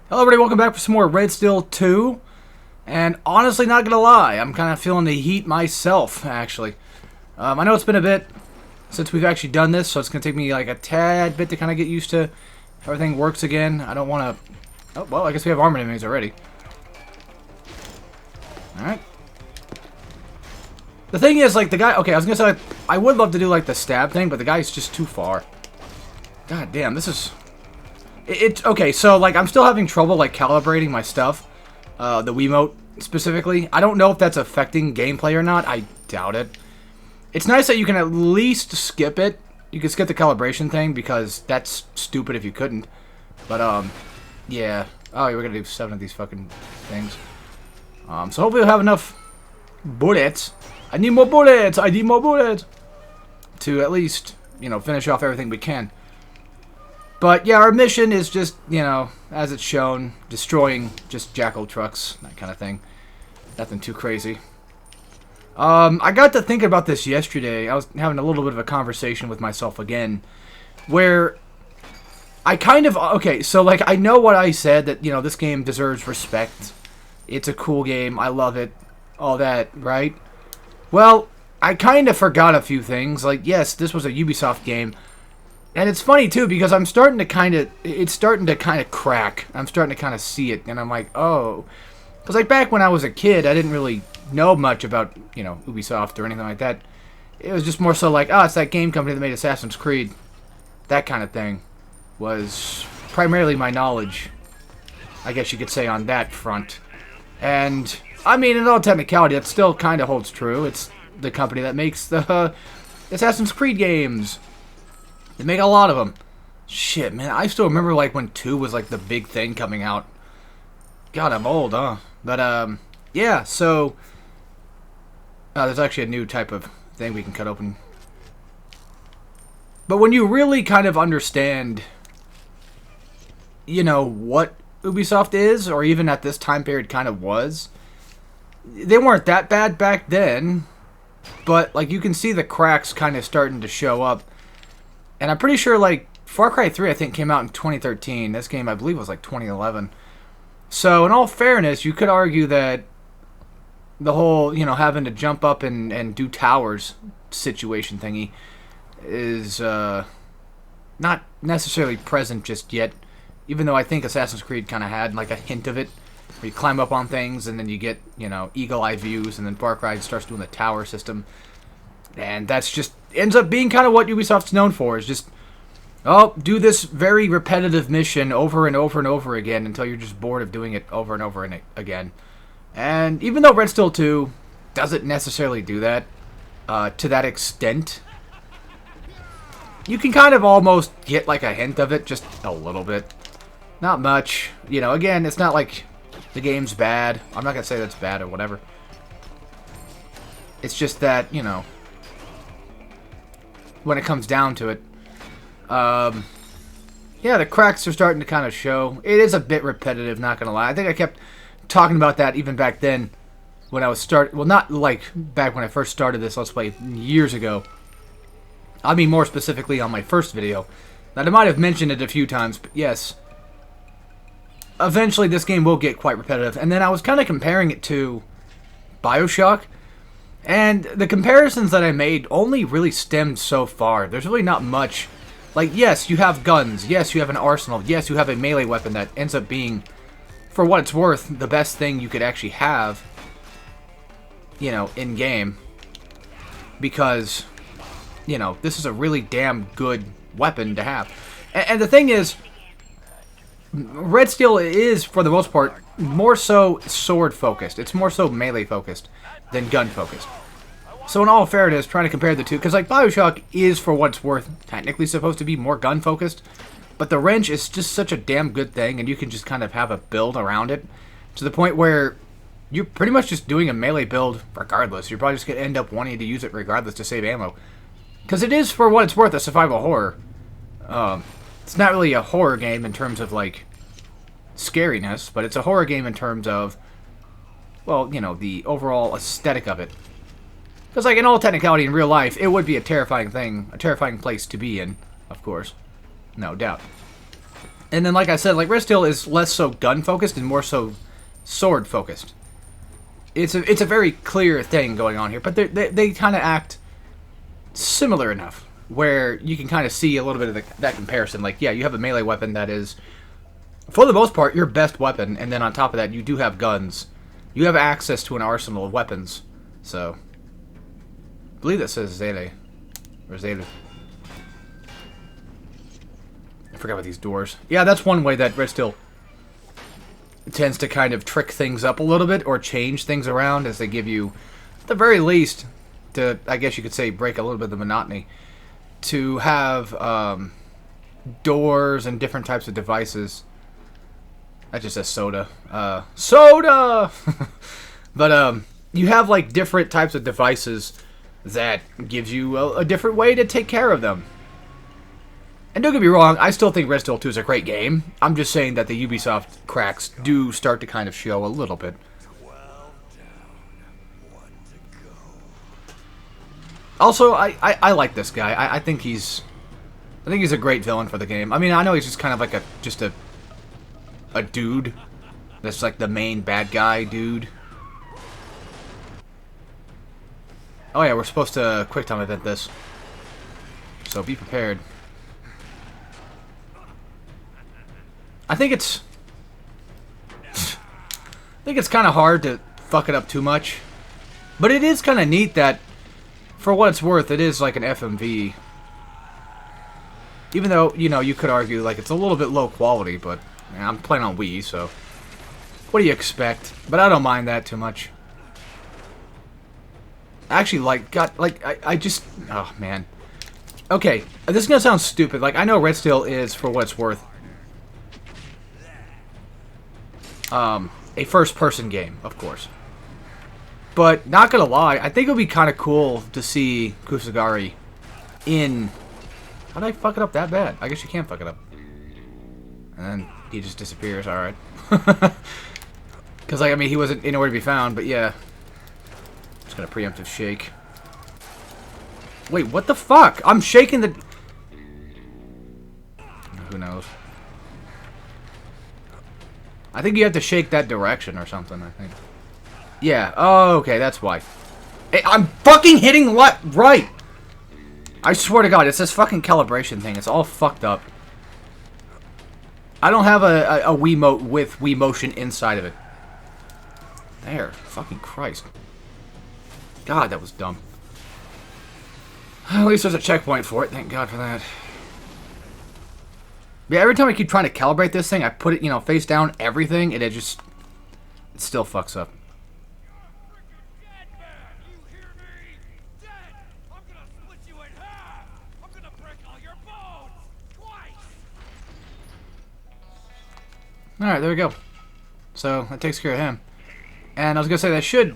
Hello everybody, welcome back for some more Red Steel 2. And honestly, not gonna lie, I'm kind of feeling the heat myself, actually. I know it's been a bit since we've actually done this, so it's gonna take me like a tad bit to kind of get used to how everything works again. I don't want to... Oh, well, I guess we have armored enemies already. Alright. The thing is, like, the guy... Okay, I was gonna say, like, I would love to do, like, the stab thing, but the guy's just too far. God damn, this is... Okay, so, like, I'm still having trouble, like, calibrating my stuff. The Wiimote, specifically. I don't know if that's affecting gameplay or not. I doubt it. It's nice that you can at least skip it. You can skip the calibration thing, because that's stupid if you couldn't. But, yeah. Oh, we're gonna do 7 of these fucking things. So hopefully we'll have enough bullets. I need more bullets! I need more bullets! To at least, you know, finish off everything we can. But, yeah, our mission is just, you know, as it's shown, destroying just jackal trucks, that kind of thing. Nothing too crazy. I got to thinking about this yesterday. I was having a little bit of a conversation with myself again, where I kind of... Okay, so, like, I know what I said, that, you know, this game deserves respect. It's a cool game. I love it. All that, right? Well, I kind of forgot a few things. Like, yes, this was a Ubisoft game. And it's funny, too, because I'm starting to kind of... It's starting to kind of crack. I'm starting to kind of see it. And I'm like, oh. Because, like, back when I was a kid, I didn't really know much about, you know, Ubisoft or anything like that. It was just more so like, oh, it's that game company that made Assassin's Creed. That kind of thing was primarily my knowledge, I guess you could say, on that front. And, I mean, in all technicality, that still kind of holds true. It's the company that makes the Assassin's Creed games. They make a lot of them. Shit, man, I still remember, like, when 2 was, like, the big thing coming out. God, I'm old, huh? But, yeah, so... there's actually a new type of thing we can cut open. But when you really kind of understand, you know, what Ubisoft is, or even at this time period kind of was, they weren't that bad back then, but, like, you can see the cracks kind of starting to show up. And I'm pretty sure, like, Far Cry 3, I think, came out in 2013. This game, I believe, was, like, 2011. So, in all fairness, you could argue that the whole, you know, having to jump up and do towers situation thingy is not necessarily present just yet. Even though I think Assassin's Creed kind of had, like, a hint of it. Where you climb up on things, and then you get, you know, eagle-eye views, and then Far Cry starts doing the tower system. And that's just... ends up being kind of what Ubisoft's known for, is just, oh, do this very repetitive mission over and over and over again until you're just bored of doing it over and over and again. And even though Red Steel 2 doesn't necessarily do that to that extent, you can kind of almost get like a hint of it, just a little bit. Not much. You know, again, it's not like the game's bad. I'm not going to say that's bad or whatever. It's just that, you know, when it comes down to it. Yeah, the cracks are starting to kind of show. It is a bit repetitive, not gonna lie. I think I kept talking about that even back then when I was well, not like back when I first started this Let's Play years ago. I mean more specifically on my first video. Now, I might have mentioned it a few times, but yes. Eventually this game will get quite repetitive. And then I was kind of comparing it to BioShock. And the comparisons that I made only really stemmed so far. There's really not much. Like, yes, you have guns. Yes, you have an arsenal. Yes, you have a melee weapon that ends up being, for what it's worth, the best thing you could actually have, you know, in-game. Because, you know, this is a really damn good weapon to have. And the thing is, Red Steel is, for the most part, more so sword-focused. It's more so melee-focused than gun-focused. So in all fairness, trying to compare the two, because like BioShock is, for what it's worth, technically supposed to be more gun-focused, but the wrench is just such a damn good thing, and you can just kind of have a build around it, to the point where you're pretty much just doing a melee build regardless. You're probably just going to end up wanting to use it regardless to save ammo. Because it is, for what it's worth, a survival horror. It's not really a horror game in terms of, like, scariness, but it's a horror game in terms of, well, you know, the overall aesthetic of it. Because, like, in all technicality, in real life, it would be a terrifying thing, a terrifying place to be in, of course. No doubt. And then, like I said, like Red Steel is less so gun focused and more so sword focused. It's a very clear thing going on here, but they kind of act similar enough where you can kind of see a little bit of that comparison. Like, yeah, you have a melee weapon that is, for the most part, your best weapon, and then on top of that, you do have guns. You have access to an arsenal of weapons. So, I believe that says Zele. Or Zele. I forgot about these doors. Yeah, that's one way that Red Steel tends to kind of trick things up a little bit or change things around, as they give you, at the very least, to, I guess you could say, break a little bit of the monotony, to have doors and different types of devices. That just says soda. Soda! But you have like different types of devices that gives you a different way to take care of them. And don't get me wrong, I still think Red Steel 2 is a great game. I'm just saying that the Ubisoft cracks do start to kind of show a little bit. Also, I like this guy. I think he's a great villain for the game. I mean, I know he's just kind of like a dude that's like the main bad guy dude. Oh yeah, we're supposed to quick time event this, so be prepared. I think it's kind of hard to fuck it up too much, but it is kind of neat that, for what it's worth, it is like an FMV. Even though, you know, you could argue like it's a little bit low quality, but I'm playing on Wii, so what do you expect? But I don't mind that too much. Actually, I just, oh man. Okay, this is gonna sound stupid. Like, I know Red Steel is, for what it's worth, a first-person game, of course. But, not gonna lie, I think it would be kind of cool to see Kusagari in... How did I fuck it up that bad? I guess you can't fuck it up. And then he just disappears, alright. Because, like, I mean, he wasn't anywhere to be found, but yeah. Just gonna preemptive shake. Wait, what the fuck? I'm shaking the... Who knows? I think you have to shake that direction or something, I think. Yeah, oh, okay, that's why. Hey, I'm fucking hitting left, right! I swear to God, it's this fucking calibration thing. It's all fucked up. I don't have a Wiimote with Wii Motion inside of it. There, fucking Christ. God, that was dumb. At least there's a checkpoint for it, thank God for that. Yeah, every time I keep trying to calibrate this thing, I put it, you know, face down, everything, and it still fucks up. Alright, there we go. So, that takes care of him. And I was gonna say, that should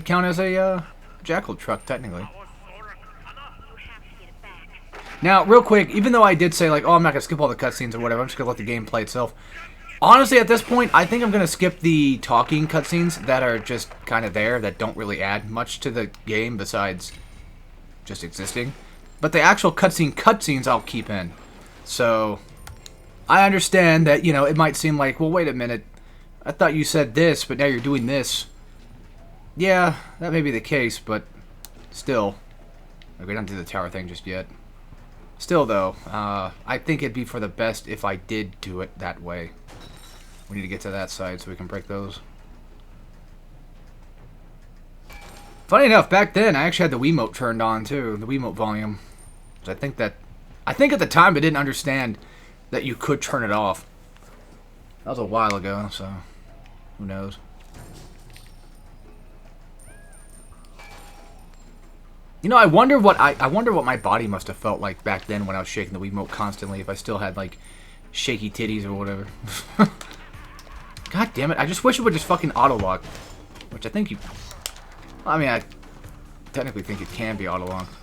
count as a, jackal truck, technically. Now, real quick, even though I did say, like, oh, I'm not going to skip all the cutscenes or whatever, I'm just going to let the game play itself. Honestly, at this point, I think I'm going to skip the talking cutscenes that are just kind of there, that don't really add much to the game besides just existing. But the actual cutscenes I'll keep in. So, I understand that, you know, it might seem like, well, wait a minute, I thought you said this, but now you're doing this. Yeah, that may be the case, but still. We don't do the tower thing just yet. Still, though, I think it'd be for the best if I did do it that way. We need to get to that side so we can break those. Funny enough, back then, I actually had the Wiimote turned on, too. The Wiimote volume. I think at the time I didn't understand that you could turn it off. That was a while ago, so who knows. You know, I wonder what my body must have felt like back then when I was shaking the Wiimote constantly, if I still had, like, shaky titties or whatever. God damn it, I just wish it would just fucking auto-lock. Which I think you... I mean, I technically think it can be auto-locked.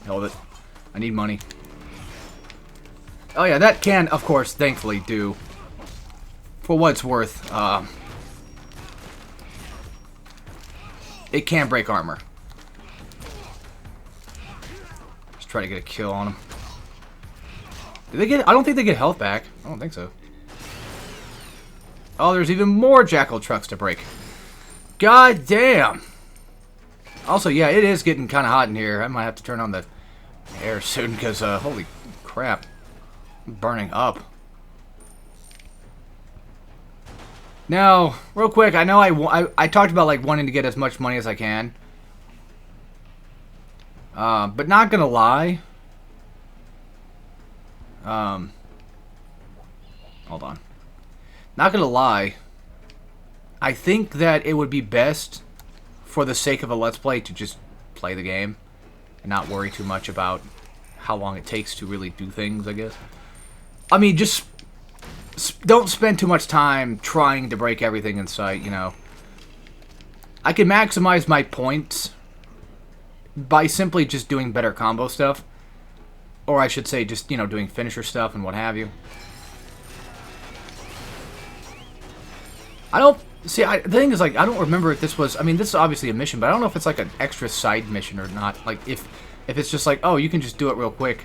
Hell of it. I need money. Oh yeah, that can, of course, thankfully do. For what it's worth, it can break armor. Just try to get a kill on him. Do they get... I don't think they get health back. I don't think so. Oh, there's even more jackal trucks to break. God damn. Also, yeah, it is getting kind of hot in here. I might have to turn on the air soon because, holy crap. I'm burning up. Now, real quick, I know I talked about, like, wanting to get as much money as I can. But not gonna lie. Hold on. Not gonna lie. I think that it would be best, for the sake of a Let's Play, to just play the game. And not worry too much about how long it takes to really do things, I guess. I mean, just... don't spend too much time trying to break everything in sight, you know. I can maximize my points by simply just doing better combo stuff. Or I should say just, you know, doing finisher stuff and what have you. I don't... See, the thing is, like, I don't remember if this was... I mean, this is obviously a mission, but I don't know if it's, like, an extra side mission or not. Like, if it's just like, oh, you can just do it real quick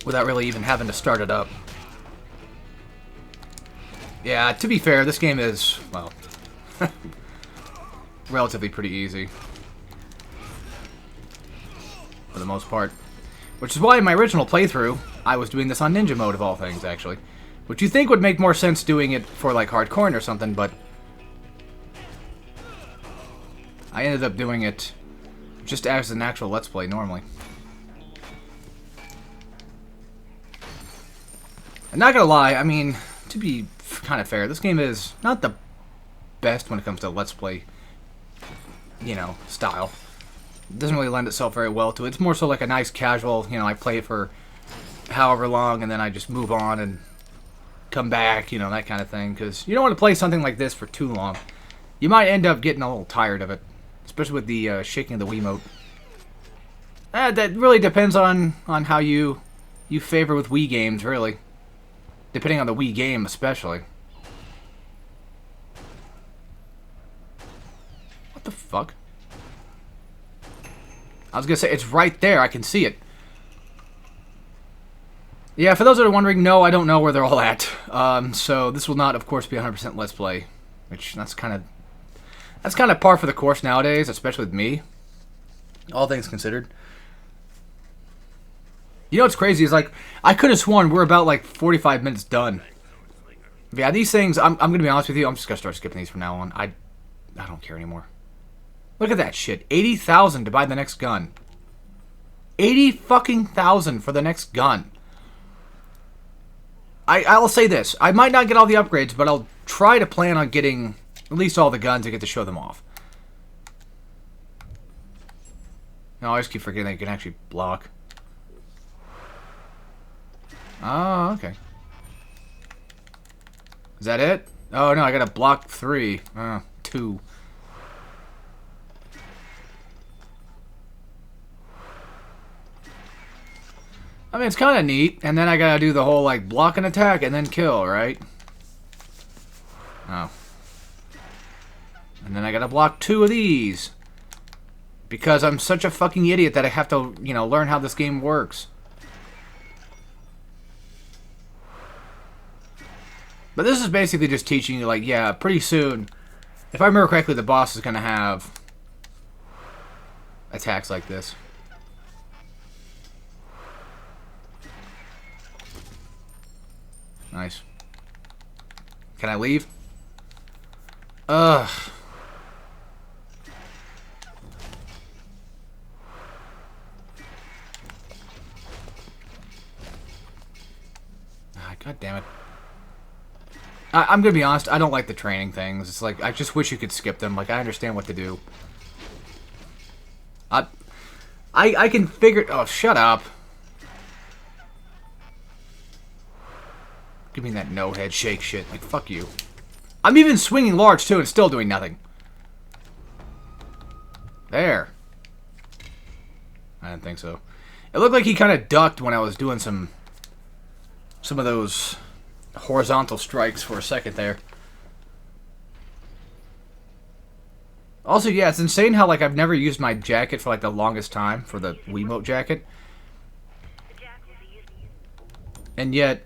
without really even having to start it up. Yeah, to be fair, this game is, well, relatively pretty easy. For the most part. Which is why in my original playthrough, I was doing this on ninja mode of all things, actually. Which you think would make more sense doing it for, like, hardcore or something, but I ended up doing it just as an actual Let's Play normally. And not gonna lie, I mean, to be kind of fair, this game is not the best when it comes to Let's Play, you know, style. It doesn't really lend itself very well to it. It's more so like a nice casual, you know, I play it for however long and then I just move on and come back, you know, that kind of thing. Because you don't want to play something like this for too long. You might end up getting a little tired of it. Especially with the shaking of the Wiimote. That really depends on how you favor with Wii games, really. Depending on the Wii game, especially. What the fuck? I was gonna say, it's right there. I can see it. Yeah, for those that are wondering, no, I don't know where they're all at. So this will not, of course, be 100% Let's Play. Which, that's kind of par for the course nowadays, especially with me. All things considered. You know what's crazy is, like, I could have sworn we're about, like, 45 minutes done. Yeah, these things, I'm going to be honest with you, I'm just going to start skipping these from now on. I don't care anymore. Look at that shit. 80,000 to buy the next gun. 80 fucking thousand for the next gun. I'll say this. I might not get all the upgrades, but I'll try to plan on getting at least all the guns and get to show them off. No, I just keep forgetting that you can actually block. Oh, okay. Is that it? Oh, no, I gotta block 3. 2. I mean, it's kind of neat. And then I gotta do the whole, like, block and attack and then kill, right? Oh. And then I gotta block 2 of these. Because I'm such a fucking idiot that I have to, you know, learn how this game works. But this is basically just teaching you, like, yeah, pretty soon, if I remember correctly, the boss is gonna have attacks like this. Nice. Can I leave? Ugh. God damn it. I'm gonna be honest, I don't like the training things. It's like, I just wish you could skip them. Like, I understand what to do. I can figure... Oh, shut up. Give me that no-head shake shit. Like, fuck you. I'm even swinging large, too, and still doing nothing. There. I didn't think so. It looked like he kind of ducked when I was doing some of those horizontal strikes for a second there. Also, yeah, it's insane how, like, I've never used my jacket for, like, the longest time, for the Wiimote jacket. And yet,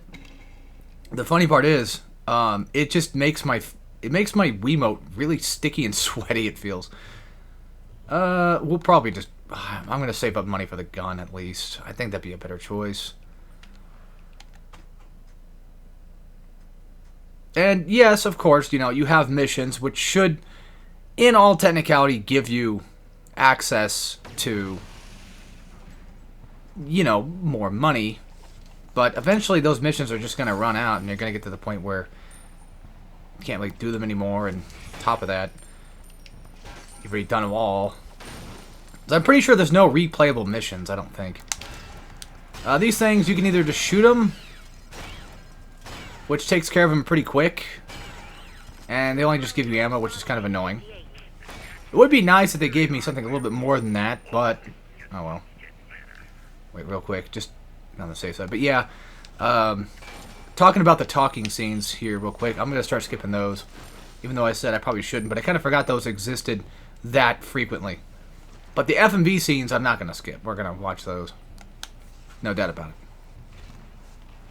the funny part is, it just makes my Wiimote really sticky and sweaty, it feels. We'll probably just... I'm going to save up money for the gun, at least. I think that'd be a better choice. And yes, of course, you know, you have missions, which should, in all technicality, give you access to, you know, more money. But eventually those missions are just going to run out, and you're going to get to the point where you can't really do them anymore. And on top of that, you've already done them all. So I'm pretty sure there's no replayable missions, I don't think. These things, you can either just shoot them, which takes care of them pretty quick, and they only just give you ammo, which is kind of annoying. It would be nice if they gave me something a little bit more than that, but oh well. Wait, real quick, just on the safe side. But yeah, talking about the talking scenes here real quick, I'm going to start skipping those, even though I said I probably shouldn't, but I kind of forgot those existed that frequently. But the F&B scenes, I'm not going to skip. We're going to watch those. No doubt about it.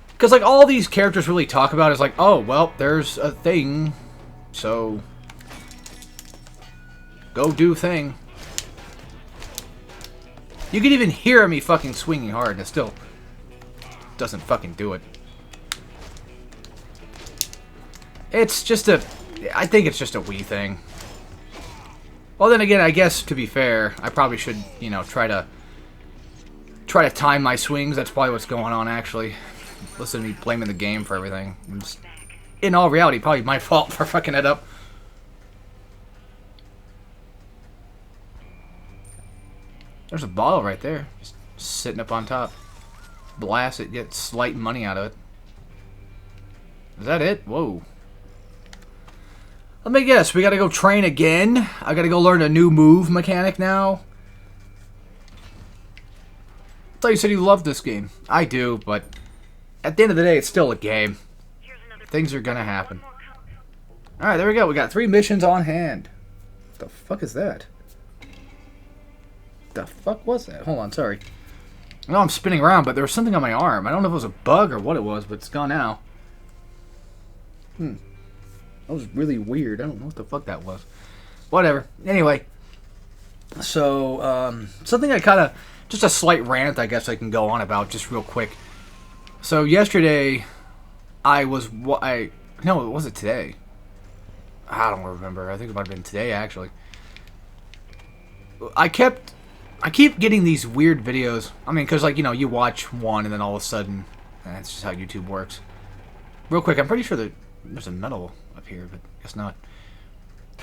Because, like, all these characters really talk about is like, oh, well, there's a thing, so go do thing. You can even hear me fucking swinging hard, and it still doesn't fucking do it. It's just a... I think it's just a Wii thing. Well, then again, I guess, to be fair, I probably should, you know, try to time my swings. That's probably what's going on, actually. Listen to me blaming the game for everything. It's, in all reality, probably my fault for fucking it up. There's a bottle right there. Just sitting up on top. Blast it, get slight money out of it. Is that it? Whoa. Let me guess, we gotta go train again? I gotta go learn a new move mechanic now? I thought you said you loved this game. I do, but at the end of the day, it's still a game. Things are gonna happen. Alright, there we go. We got 3 missions on hand. What the fuck is that? The fuck was that? Hold on, sorry. I know I'm spinning around, but there was something on my arm. I don't know if it was a bug or what it was, but it's gone now. That was really weird. I don't know what the fuck that was. Whatever. Anyway. So, something I kind of... Just a slight rant, I guess I can go on about just real quick. So, yesterday, no, was it today? I don't remember. I think it might have been today, actually. I keep getting these weird videos. I mean, because, like, you know, you watch one and then all of a sudden... That's just how YouTube works. Real quick, I'm pretty sure that there's a medal up here, but I guess not.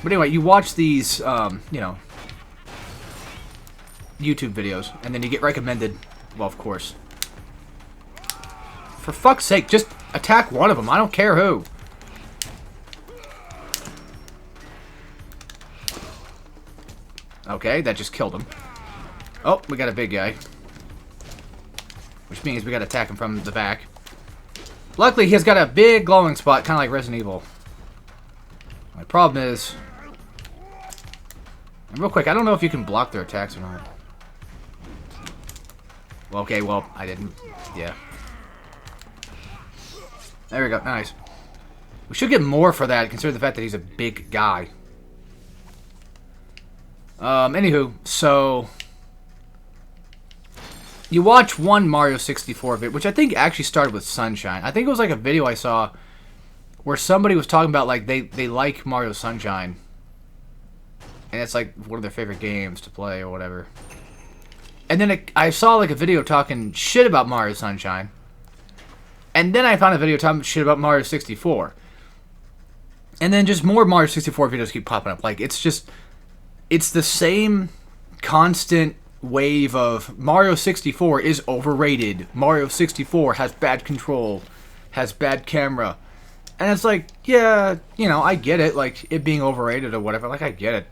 But anyway, you watch these, you know, YouTube videos, and then you get recommended, well, of course. For fuck's sake, just attack one of them. I don't care who. Okay, that just killed him. Oh, we got a big guy. Which means we gotta attack him from the back. Luckily, he's got a big glowing spot, kind of like Resident Evil. My problem is... And real quick, I don't know if you can block their attacks or not. Well, okay, well, I didn't. Yeah. There we go, nice. We should get more for that, considering the fact that he's a big guy. Anywho, so... You watch one Mario 64 vid, which I think actually started with Sunshine. I think it was like a video I saw where somebody was talking about like they like Mario Sunshine. And it's like one of their favorite games to play or whatever. And then I saw like a video talking shit about Mario Sunshine. And then I found a video talking shit about Mario 64. And then just more Mario 64 videos keep popping up. Like it's the same constant wave of Mario 64 is overrated. Mario 64 has bad control, has bad camera. And it's like, yeah, you know, I get it, like it being overrated or whatever, like I get it.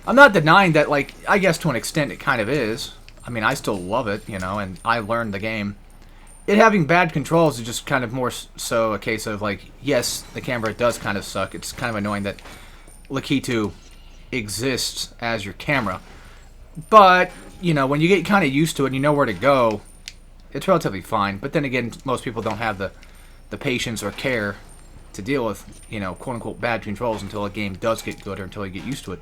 I'm not denying that, like, I guess to an extent it kind of is. I mean, I still love it, you know, and I learned the game. It having bad controls is just kind of more so a case of like, yes, the camera does kind of suck. It's kind of annoying that Lakitu exists as your camera. But, you know, when you get kind of used to it and you know where to go, it's relatively fine. But then again, most people don't have the patience or care to deal with, you know, quote-unquote bad controls until a game does get good or until you get used to it.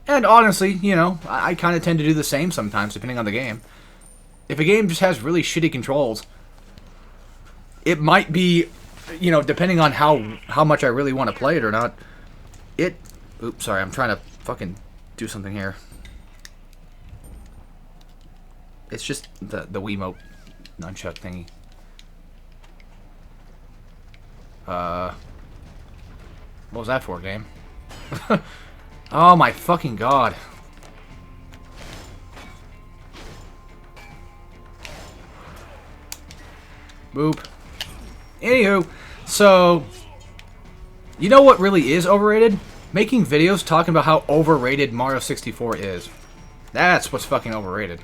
And honestly, you know, I kind of tend to do the same sometimes, depending on the game. If a game just has really shitty controls, it might be, you know, depending on how much I really want to play it or not, it... Oops, sorry, I'm trying to fucking do something here. It's just the Wiimote nunchuck thingy. What was that for, game? Oh my fucking god. Boop. Anywho, so... You know what really is overrated? Making videos talking about how overrated Mario 64 is. That's what's fucking overrated.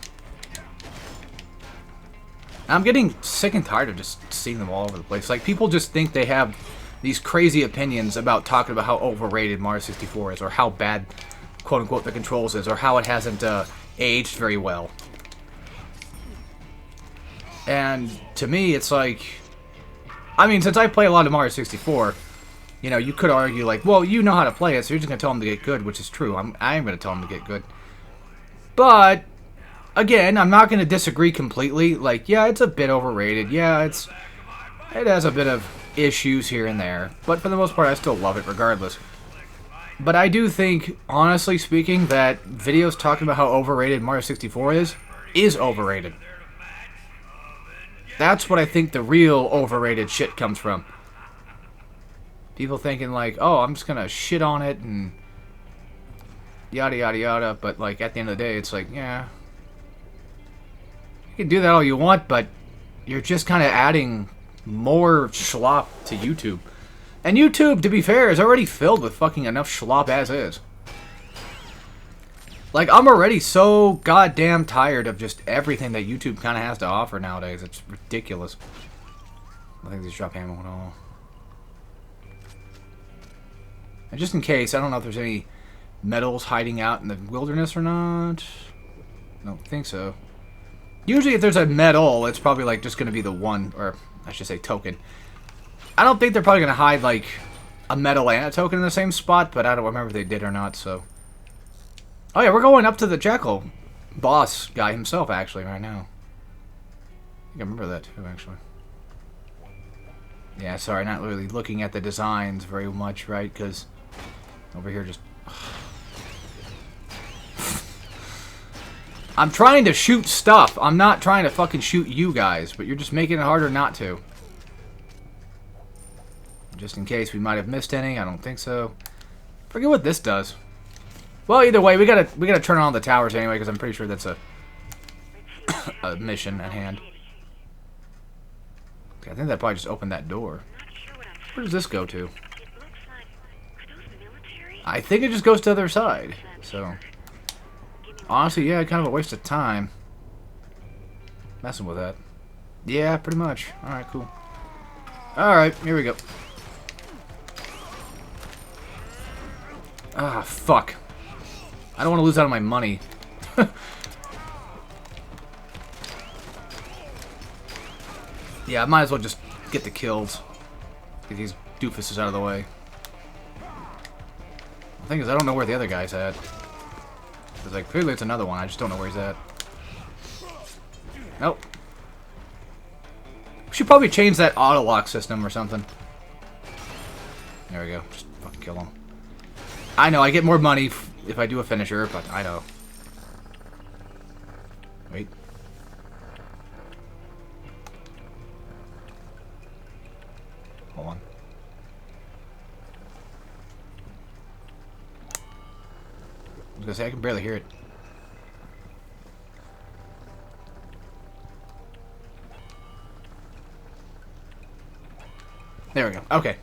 I'm getting sick and tired of just seeing them all over the place. Like, people just think they have these crazy opinions about talking about how overrated Mario 64 is, or how bad, quote-unquote, the controls is, or how it hasn't aged very well. And to me, it's like... I mean, since I play a lot of Mario 64, you know, you could argue, like, well, you know how to play it, so you're just going to tell them to get good, which is true. I am going to tell them to get good. But... Again, I'm not going to disagree completely. Like, yeah, it's a bit overrated. Yeah, it has a bit of issues here and there. But for the most part, I still love it regardless. But I do think, honestly speaking, that videos talking about how overrated Mario 64 is overrated. That's what I think the real overrated shit comes from. People thinking like, oh, I'm just going to shit on it and yada yada yada. But like, at the end of the day, it's like, yeah... You can do that all you want, but you're just kind of adding more schlop to YouTube. And YouTube, to be fair, is already filled with fucking enough schlop as is. Like, I'm already so goddamn tired of just everything that YouTube kind of has to offer nowadays. It's ridiculous. I think these drop ammo at all. And just in case, I don't know if there's any metals hiding out in the wilderness or not. I don't think so. Usually if there's a medal, it's probably like just going to be the one, or I should say token. I don't think they're probably going to hide like a medal and a token in the same spot, but I don't remember if they did or not, so. Oh yeah, we're going up to the Jackal boss guy himself actually right now. I think I remember that too actually. Yeah, sorry, not really looking at the designs very much, right? Because over here just... I'm trying to shoot stuff. I'm not trying to fucking shoot you guys, but you're just making it harder not to. Just in case we might have missed any. I don't think so. Forget what this does. Well, either way, we gotta turn on the towers anyway, because I'm pretty sure that's a a mission at hand. Okay, I think that probably just opened that door. Where does this go to? I think it just goes to the other side. So... Honestly, yeah, kind of a waste of time messing with that. Yeah, pretty much. Alright, cool. Alright, here we go. Ah, fuck. I don't want to lose out on my money. Yeah, I might as well just get the kills. Get these doofuses out of the way. The thing is, I don't know where the other guy's at. It's like, clearly it's another one, I just don't know where he's at. Nope. We should probably change that auto-lock system or something. There we go. Just fucking kill him. I know, I get more money if I do a finisher, but I know. Wait. Hold on. I was gonna say, I can barely hear it. There we go. Okay.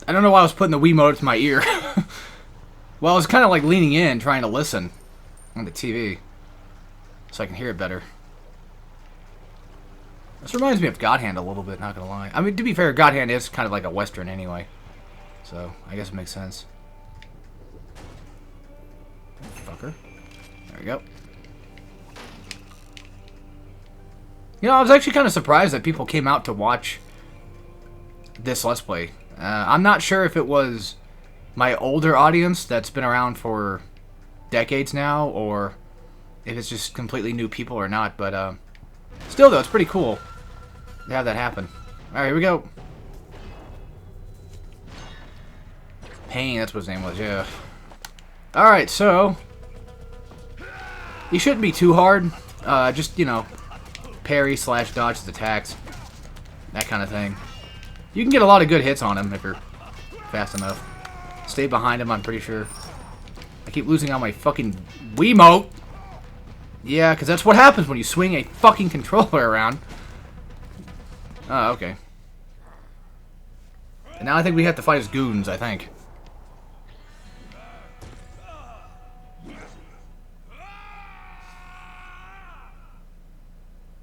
I don't know why I was putting the Wiimote to my ear. Well, I was kind of like leaning in, trying to listen on the TV. So I can hear it better. This reminds me of God Hand a little bit, not gonna lie. I mean, to be fair, God Hand is kind of like a Western anyway. So, I guess it makes sense. Fucker. There we go. You know, I was actually kind of surprised that people came out to watch this Let's Play. I'm not sure if it was my older audience that's been around for decades now, or if it's just completely new people or not, but still though, it's pretty cool to have that happen. Alright, here we go. Payne, that's what his name was, yeah. Alright, so he shouldn't be too hard. Just, you know, parry / dodge his attacks. That kind of thing. You can get a lot of good hits on him if you're fast enough. Stay behind him, I'm pretty sure. I keep losing on my fucking Wiimote. Yeah, because that's what happens when you swing a fucking controller around. Oh, okay. And now I think we have to fight as goons, I think.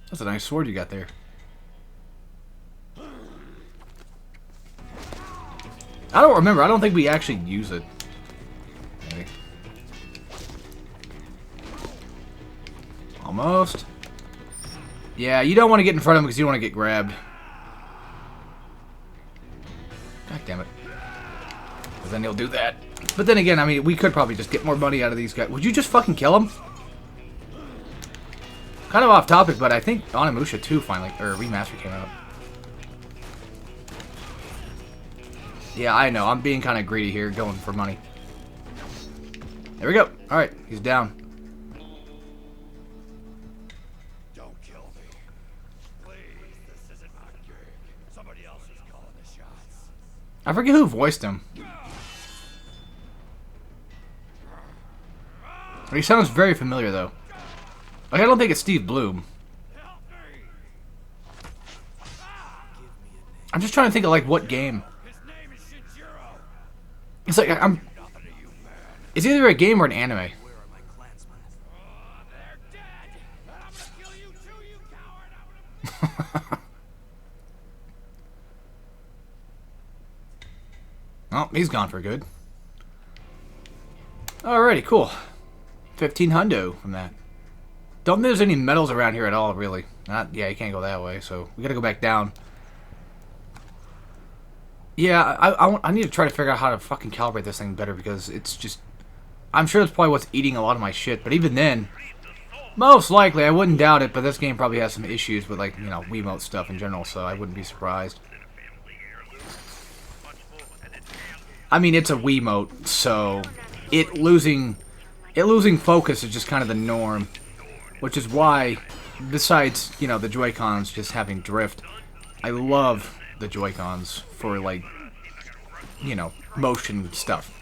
That's a nice sword you got there. I don't remember. I don't think we actually use it. Maybe. Almost. Yeah, you don't want to get in front of him because you don't want to get grabbed. God damn it. Because then he'll do that. But then again, I mean, we could probably just get more money out of these guys. Would you just fucking kill him? Kind of off topic, but I think Onimusha 2 finally, or Remaster came out. Yeah, I know. I'm being kind of greedy here, going for money. There we go. Alright, he's down. Don't kill me. Please, this isn't my gig. Somebody else is calling the shots. I forget who voiced him. But he sounds very familiar, though. Like, I don't think it's Steve Bloom. I'm just trying to think of, like, what game. It's like, it's either a game or an anime. Oh, he's gone for good. Alrighty, cool. 15 hundo from that. Don't think there's any medals around here at all, really. Yeah, you can't go that way, so we gotta go back down. Yeah, I need to try to figure out how to fucking calibrate this thing better, because it's just... I'm sure that's probably what's eating a lot of my shit, but even then, most likely, I wouldn't doubt it, but this game probably has some issues with, like, you know, Wiimote stuff in general, so I wouldn't be surprised. I mean, it's a Wiimote, so it losing focus is just kind of the norm, which is why, besides, you know, the Joy-Cons just having drift, I love the Joy-Cons for, like, you know, motion stuff.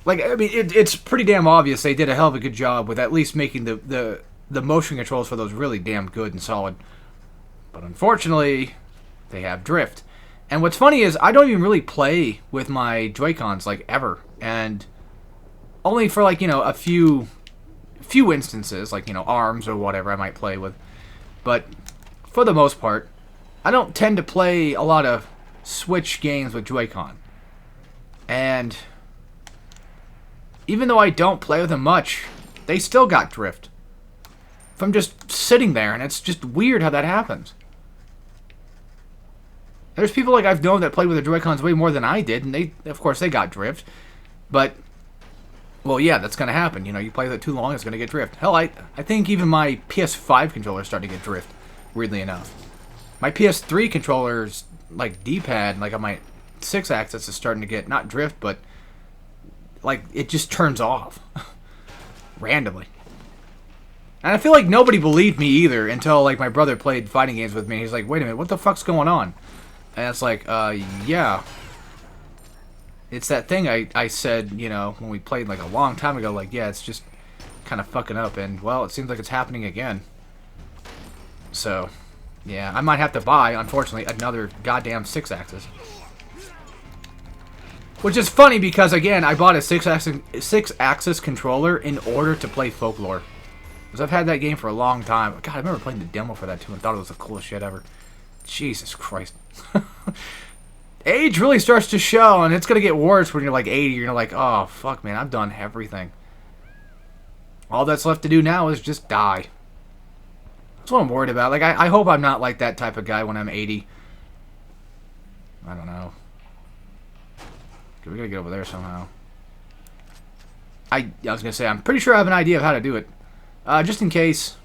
Like, I mean, it's pretty damn obvious they did a hell of a good job with at least making the motion controls for those really damn good and solid. But unfortunately, they have drift. And what's funny is, I don't even really play with my Joy-Cons, like, ever. And only for, like, you know, a few instances, like, you know, ARMS or whatever I might play with. But for the most part, I don't tend to play a lot of Switch games with Joy-Con. And even though I don't play with them much, they still got drift. From just sitting there, and it's just weird how that happens. There's people like I've known that played with the Joy-Cons way more than I did, and they, of course, they got drift. But, well, yeah, that's going to happen. You know, you play with it too long, it's going to get drift. Hell, I think even my PS5 controller is starting to get drift, weirdly enough. My PS3 controller's, like, D-pad, like on my 6-axis, is starting to get, not drift, but, like, it just turns off. Randomly. And I feel like nobody believed me either until, like, my brother played fighting games with me. He's like, wait a minute, what the fuck's going on? And it's like, yeah. It's that thing I said, you know, when we played, like, a long time ago. Like, yeah, it's just kind of fucking up. And, well, it seems like it's happening again. So, yeah, I might have to buy, unfortunately, another goddamn 6-axis. Which is funny because, again, I bought a 6-axis controller in order to play Folklore. Because I've had that game for a long time. God, I remember playing the demo for that, too, and thought it was the coolest shit ever. Jesus Christ. Age really starts to show, and it's going to get worse when you're like 80. You're like, oh, fuck, man, I've done everything. All that's left to do now is just die. That's what I'm worried about. Like, I hope I'm not like that type of guy when I'm 80. I don't know. Okay, we gotta get over there somehow. I was gonna say, I'm pretty sure I have an idea of how to do it. Just in case.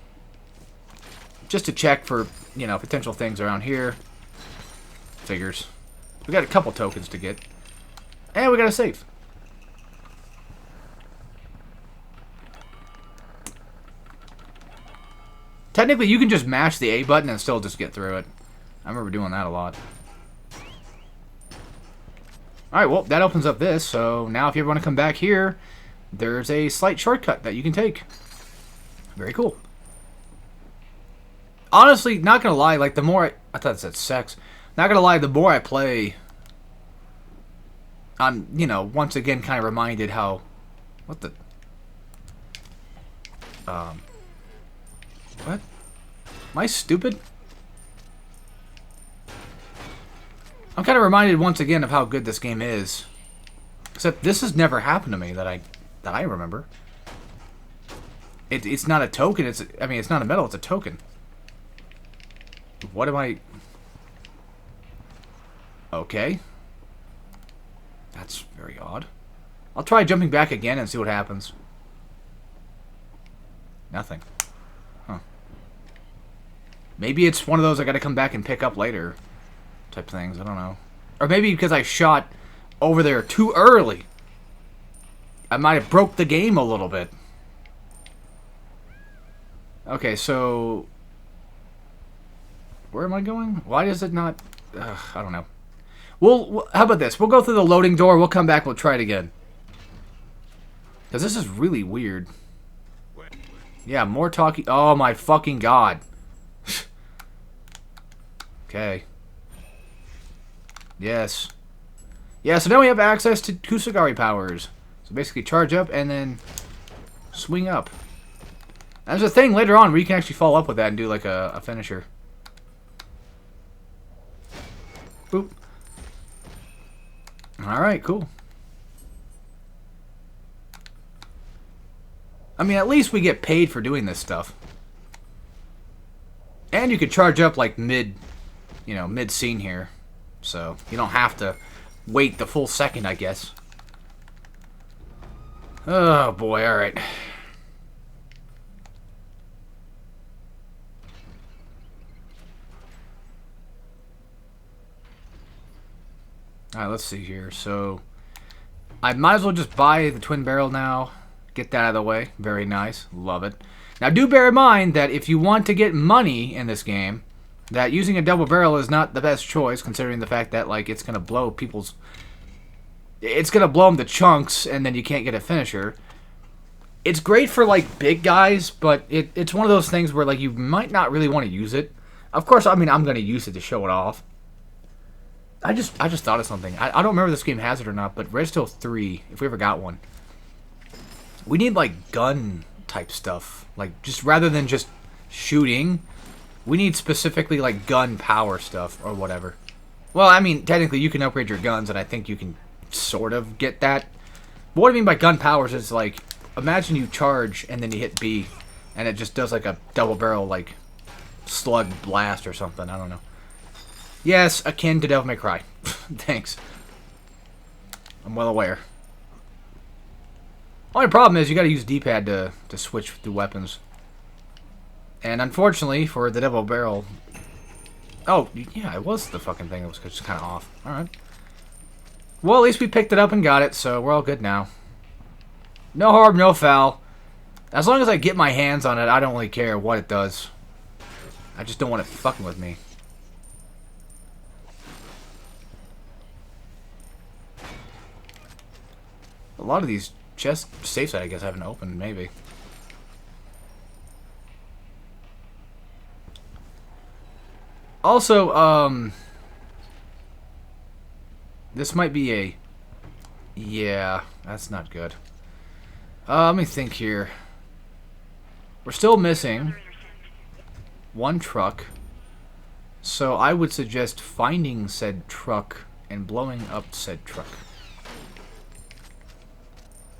Just to check for, you know, potential things around here. Figures. We got a couple tokens to get. And we got a save. Technically, you can just mash the A button and still just get through it. I remember doing that a lot. Alright, well, that opens up this. So now if you ever want to come back here, there's a slight shortcut that you can take. Very cool. Honestly, not gonna lie, like, the more I thought it said sex. Not gonna lie, the more I play, I'm, you know, once again kind of reminded how... What the... What? Am I stupid? I'm kind of reminded once again of how good this game is. Except this has never happened to me that I remember. It's not a token, I mean, it's not a medal, it's a token. What am I... Okay. That's very odd. I'll try jumping back again and see what happens. Nothing. Huh. Maybe it's one of those I gotta come back and pick up later type things, I don't know. Or maybe because I shot over there too early. I might have broke the game a little bit. Okay, so... Where am I going? Why does it not... I don't know. How about this? We'll go through the loading door. We'll come back. We'll try it again. Because this is really weird. Yeah, more talking. Oh, my fucking God. Okay. Yes. Yeah, so now we have access to Kusagari powers. So basically charge up and then swing up. There's a thing later on where you can actually follow up with that and do like a finisher. Boop. Alright, cool. I mean, at least we get paid for doing this stuff. And you could charge up like mid-scene here. So, you don't have to wait the full second, I guess. Oh, boy, alright. Alright, let's see here. So, I might as well just buy the twin barrel now. Get that out of the way. Very nice. Love it. Now, do bear in mind that if you want to get money in this game, that using a double barrel is not the best choice, considering the fact that, like, it's going to blow people's... It's going to blow them to chunks, and then you can't get a finisher. It's great for, like, big guys, but it's one of those things where, like, you might not really want to use it. Of course, I mean, I'm going to use it to show it off. I just thought of something. I don't remember if this game has it or not, but Red Steel 3, if we ever got one, we need, like, gun-type stuff. Like, just rather than just shooting, we need specifically, like, gun power stuff or whatever. Well, I mean, technically, you can upgrade your guns, and I think you can sort of get that. But what I mean by gun powers is, like, imagine you charge, and then you hit B, and it just does, like, a double barrel, like, slug blast or something. I don't know. Yes, akin to Devil May Cry. Thanks. I'm well aware. Only problem is you gotta use D-pad to switch through weapons. And unfortunately, for the double barrel... Oh, yeah, it was the fucking thing that was just kind of off. Alright. Well, at least we picked it up and got it, so we're all good now. No harm, no foul. As long as I get my hands on it, I don't really care what it does. I just don't want it fucking with me. A lot of these chest safes, I guess, I haven't opened, maybe. Also, this might be a... Yeah, that's not good. Let me think here. We're still missing one truck. So I would suggest finding said truck and blowing up said truck.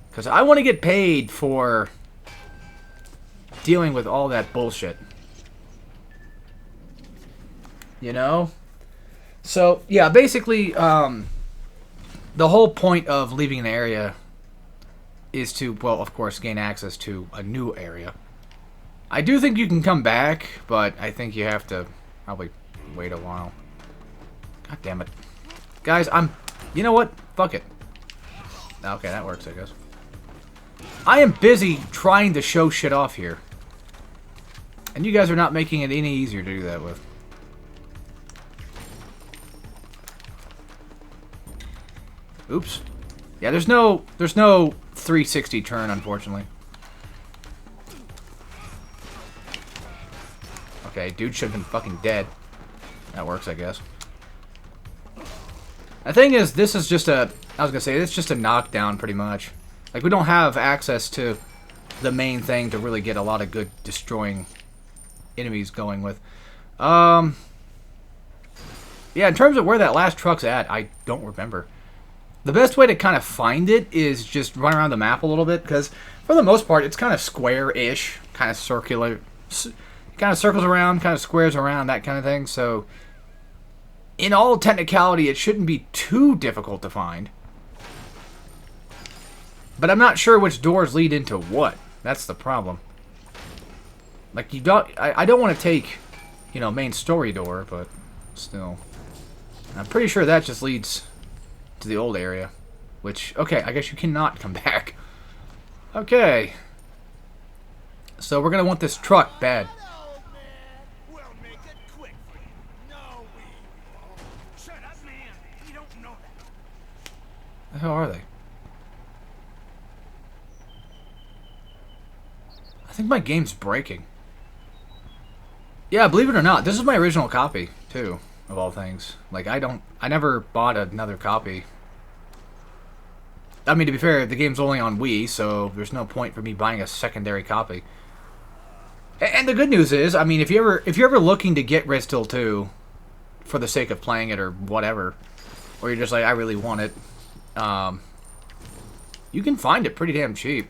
Because I want to get paid for dealing with all that bullshit. you know? So, yeah, basically, the whole point of leaving an area is to, well, of course, gain access to a new area. I do think you can come back, but I think you have to probably wait a while. God damn it. Guys, you know what? Fuck it. Okay, that works, I guess. I am busy trying to show shit off here. And you guys are not making it any easier to do that with. Oops. Yeah, there's no 360 turn, unfortunately. Okay, dude should have been fucking dead. That works, I guess. The thing is, this is just a... I was gonna say, it's just a knockdown, pretty much. Like, we don't have access to the main thing to really get a lot of good destroying enemies going with. Yeah, in terms of where that last truck's at, I don't remember. The best way to kind of find it is just run around the map a little bit, because for the most part, it's kind of square-ish, kind of circular. It kind of circles around, kind of squares around, that kind of thing. So, in all technicality, it shouldn't be too difficult to find. But I'm not sure which doors lead into what. That's the problem. Like, you don't... I don't want to take, you know, main story door, but still. I'm pretty sure that just leads to the old area. Which, okay, I guess you cannot come back. Okay. So we're going to want this truck bad. Hello, man. We'll make it quick for you. No, we won't. Shut up, man. You don't know that. The hell are they? I think my game's breaking. Yeah, believe it or not, this is my original copy, too, of all things. Like, I never bought another copy. I mean, to be fair, the game's only on Wii, so there's no point for me buying a secondary copy. And the good news is, I mean, if you're ever looking to get Red Steel 2 for the sake of playing it or whatever, or you're just like, I really want it, you can find it pretty damn cheap.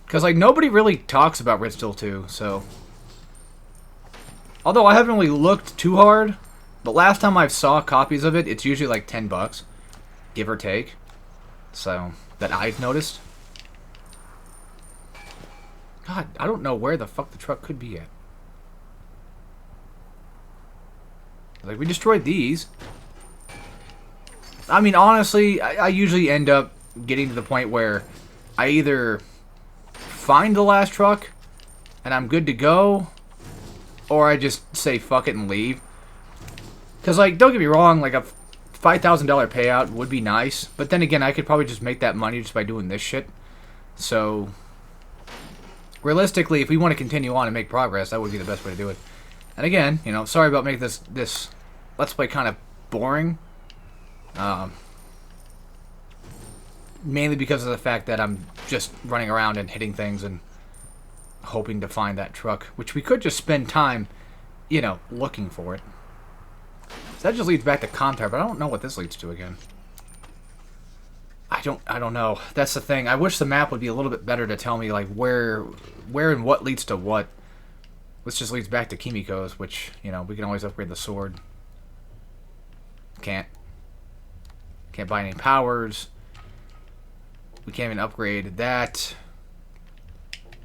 Because, like, nobody really talks about Red Steel 2, so... Although I haven't really looked too hard, but last time I saw copies of it, it's usually like $10, give or take. So, that I've noticed. God, I don't know where the fuck the truck could be at. Like, we destroyed these. I mean, honestly, I usually end up getting to the point where I either find the last truck and I'm good to go, or I just say fuck it and leave. Because, like, don't get me wrong, like, a $5,000 payout would be nice, but then again, I could probably just make that money just by doing this shit. So, realistically, if we want to continue on and make progress, that would be the best way to do it. And again, you know, sorry about making this Let's Play kind of boring. Mainly because of the fact that I'm just running around and hitting things and hoping to find that truck, which we could just spend time, you know, looking for it. So that just leads back to Contar, but I don't know what this leads to again. I don't know. That's the thing. I wish the map would be a little bit better to tell me, like, where and what leads to what. This just leads back to Kimiko's, which, you know, we can always upgrade the sword. Can't buy any powers. We can't even upgrade that.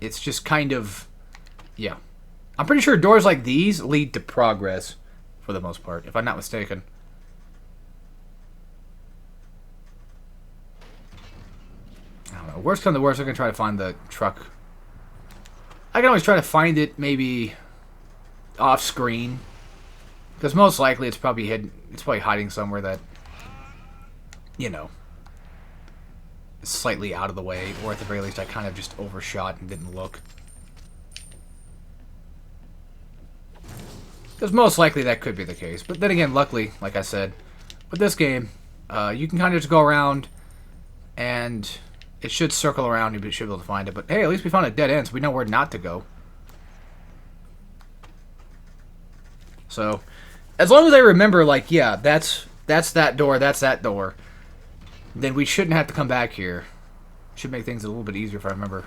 It's just kind of... Yeah. I'm pretty sure doors like these lead to progress, for the most part, if I'm not mistaken. I don't know. Worst come to worst, I'm going to try to find the truck. I can always try to find it, maybe off screen. Because most likely it's probably hidden. It's probably hiding somewhere that, you know, is slightly out of the way, or at the very least I kind of just overshot and didn't look. Because most likely that could be the case. But then again, luckily, like I said, with this game, you can kind of just go around and it should circle around and you should be able to find it. But hey, at least we found a dead end, so we know where not to go. So, as long as I remember, like, yeah, that's that door, that's that door, then we shouldn't have to come back here. Should make things a little bit easier if I remember.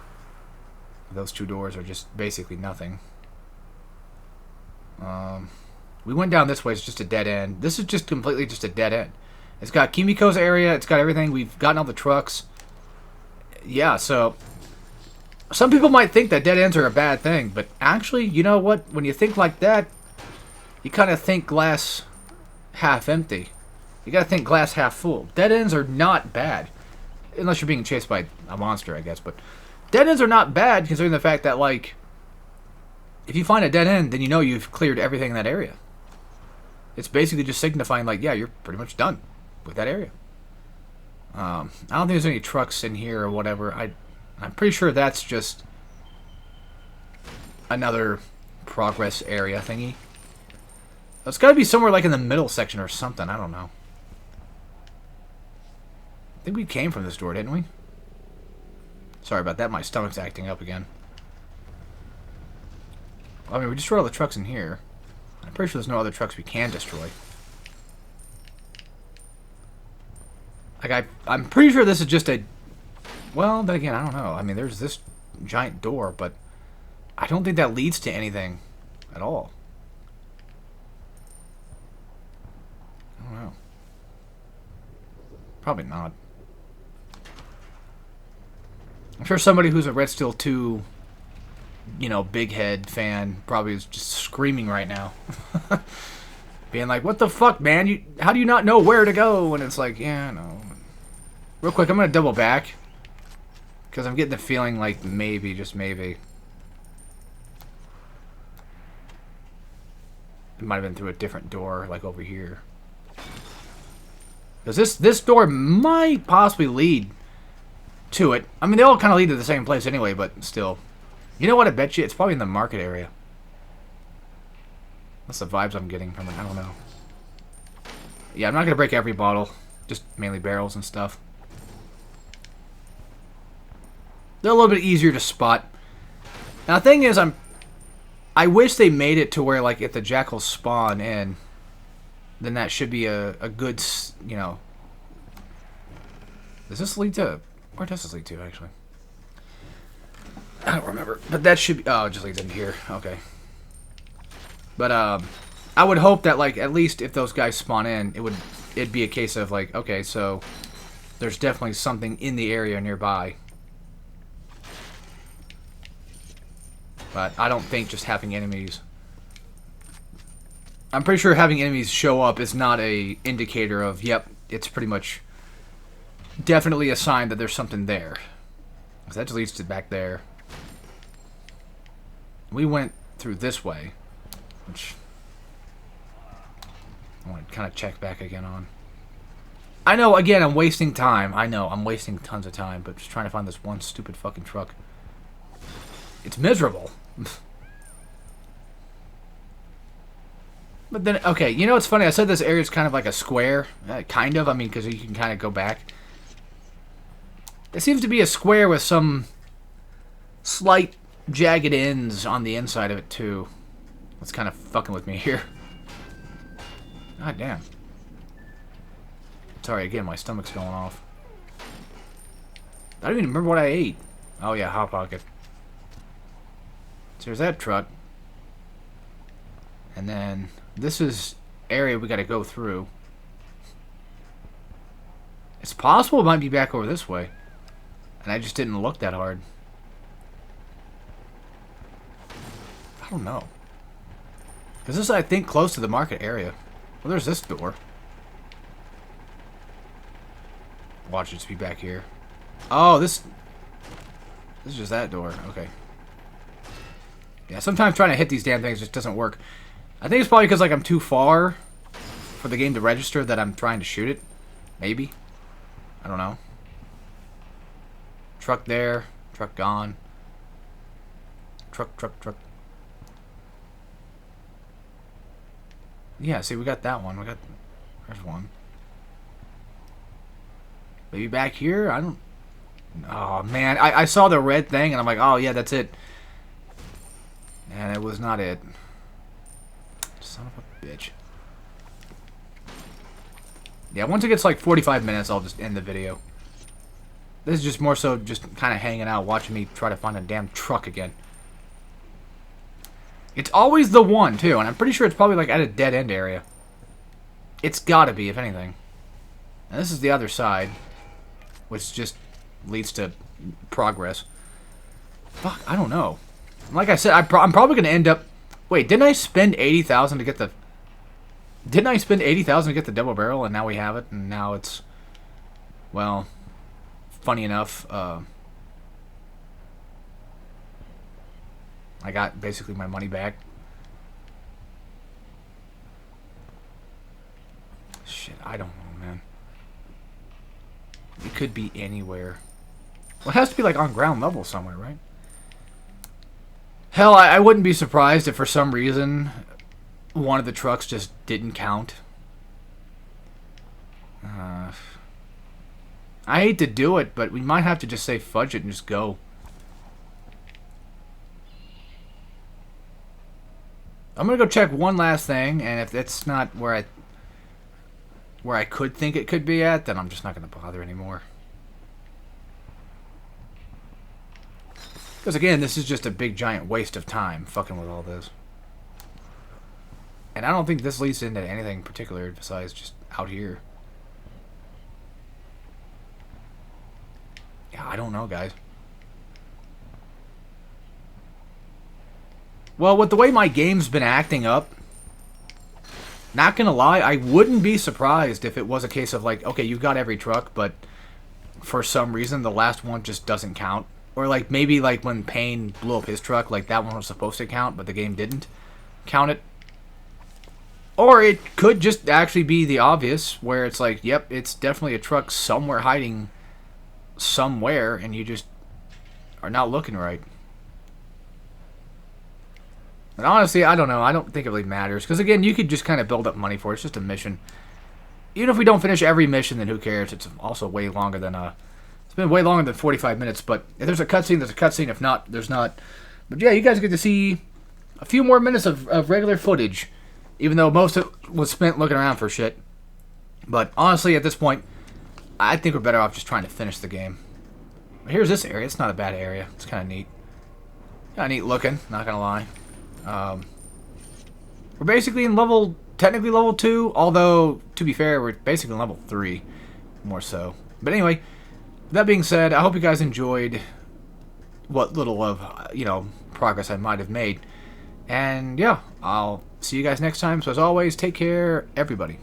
Those two doors are just basically nothing. We went down this way. It's just a dead end. This is just completely just a dead end. It's got Kimiko's area. It's got everything. We've gotten all the trucks. Yeah, so some people might think that dead ends are a bad thing, but actually, you know what? When you think like that, you kind of think glass half empty. You got to think glass half full. Dead ends are not bad, unless you're being chased by a monster, I guess. But dead ends are not bad, considering the fact that, like, if you find a dead end, then you know you've cleared everything in that area. It's basically just signifying, like, yeah, you're pretty much done with that area. I don't think there's any trucks in here or whatever. I'm pretty sure that's just another progress area thingy. It's got to be somewhere like in the middle section or something. I don't know. I think we came from this door, didn't we? Sorry about that. My stomach's acting up again. I mean, we destroyed all the trucks in here. I'm pretty sure there's no other trucks we can destroy. Like, I'm pretty sure this is just a... Well, then again, I don't know. I mean, there's this giant door, but I don't think that leads to anything at all. I don't know. Probably not. I'm sure somebody who's a Red Steel 2, you know, big head fan probably is just screaming right now. Being like, what the fuck, man? How do you not know where to go? And it's like, yeah, no. Real quick, I'm going to double back. Because I'm getting the feeling like maybe, just maybe, it might have been through a different door, like over here. Because this door might possibly lead to it. I mean, they all kind of lead to the same place anyway, but still. You know what, I bet you? It's probably in the market area. That's the vibes I'm getting from it. I don't know. Yeah, I'm not going to break every bottle. Just mainly barrels and stuff. They're a little bit easier to spot. Now, the thing is, I wish they made it to where, like, if the jackals spawn in, then that should be a good, you know... Does this lead to... Where does this lead to, actually? I don't remember. But that should be... Oh, it just leads in here. Okay. But, I would hope that, like, at least if those guys spawn in, it'd be a case of, like, okay, so there's definitely something in the area nearby. But I don't think just having enemies... I'm pretty sure having enemies show up is not a indicator of, yep, it's pretty much definitely a sign that there's something there. Because that just leads to back there. We went through this way, which I want to kind of check back again on. I know, again, I'm wasting time. I know, I'm wasting tons of time, but just trying to find this one stupid fucking truck. It's miserable. But then, okay, you know what's funny? I said this area is kind of like a square. Kind of, I mean, because you can kind of go back. It seems to be a square with some slight jagged ends on the inside of it, too. That's kind of fucking with me here. God damn. Sorry, again, my stomach's going off. I don't even remember what I ate. Oh, yeah, Hot Pocket. So there's that truck. And then this is area we got to go through. It's possible it might be back over this way. And I just didn't look that hard. I don't know. Because this is, I think, close to the market area. Well, there's this door. Watch it just be back here. Oh, this is just that door. Okay. Yeah, sometimes trying to hit these damn things just doesn't work. I think it's probably because, like, I'm too far for the game to register that I'm trying to shoot it. Maybe. I don't know. Truck there. Truck gone. Truck. Yeah, see, we got that one. There's one. Maybe back here? I don't... Oh, man. I saw the red thing, and I'm like, oh, yeah, that's it. And it was not it. Son of a bitch. Yeah, once it gets like 45 minutes, I'll just end the video. This is just more so just kind of hanging out, watching me try to find a damn truck again. It's always the one, too, and I'm pretty sure it's probably, like, at a dead-end area. It's gotta be, if anything. And this is the other side, which just leads to progress. Fuck, I don't know. Like I said, I'm probably gonna end up... Wait, didn't I spend 80,000 to get the... Didn't I spend 80,000 to get the double barrel, and now we have it, and now it's... Well, funny enough, I got basically my money back. Shit, I don't know, man. It could be anywhere. Well, it has to be, like, on ground level somewhere, right? Hell, I wouldn't be surprised if for some reason one of the trucks just didn't count. I hate to do it, but we might have to just say fudge it and just go. I'm gonna go check one last thing, and if it's not where I could think it could be at, then I'm just not gonna bother anymore. Because again, this is just a big giant waste of time fucking with all this. And I don't think this leads into anything particular besides just out here. Yeah, I don't know, guys. Well, with the way my game's been acting up, not gonna lie, I wouldn't be surprised if it was a case of like, okay, you've got every truck, but for some reason the last one just doesn't count. Or like maybe like when Payne blew up his truck, like that one was supposed to count, but the game didn't count it. Or it could just actually be the obvious, where it's like, yep, it's definitely a truck somewhere hiding somewhere, and you just are not looking right. And honestly, I don't know. I don't think it really matters. Because, again, you could just kind of build up money for it. It's just a mission. Even if we don't finish every mission, then who cares? It's also way longer than... It's been way longer than 45 minutes. But if there's a cutscene, there's a cutscene. If not, there's not. But, yeah, you guys get to see a few more minutes of regular footage. Even though most of it was spent looking around for shit. But, honestly, at this point, I think we're better off just trying to finish the game. But here's this area. It's not a bad area. It's kind of neat. Kind of neat looking, not going to lie. We're basically in technically level 2, although, to be fair, we're basically in level 3, more so. But anyway, that being said, I hope you guys enjoyed what little of, progress I might have made. And, yeah, I'll see you guys next time. So, as always, take care, everybody.